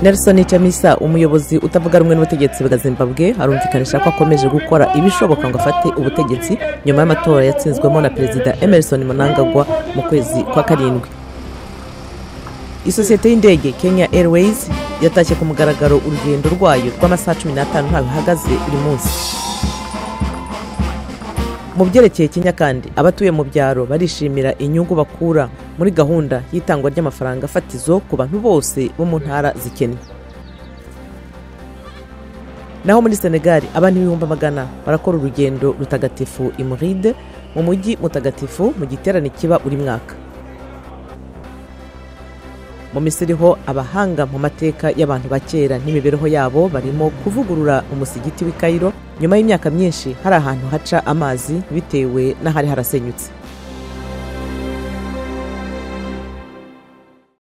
Nelson Chamisa, umuyobozi utavuga rumwe n'ubutegetsi bwa Zimbabwe, arumvikanisha ko akomeje gukora ibishoboka ngo afate ubutegetsi nyuma y'amatora yatsinzwemo na Perezida Emerson Mnangagwa mu kwezi kwa karindwi. Isosiyete y'indege Kenya Airways yatashye ku mugaragaro urugendo rwayo rw'amasaha 15 ntawe hagaze buri munsi. Mu byerekeye Kenya kandi abatuye mu byaro barishimira inyungu bakura muri gahunda y'itangwa ry'amafaranga fatizo ku bantu bose bo mu ntara zikennye. Naho muri Senegal abantu 100,000 barakora urugendo rutagatifu i Mouride mu mujyi mutagatifu mu giterane kiba uri mwaka. Mu Misiri ho abahanga mu mateka y'abantu bakera n'imibereho yabo barimo kuvugurura umusigiti w'i Cairo nyuma y'imyaka myinshi hari ahantu haca amazi bitewe n'ahari harasenyutse.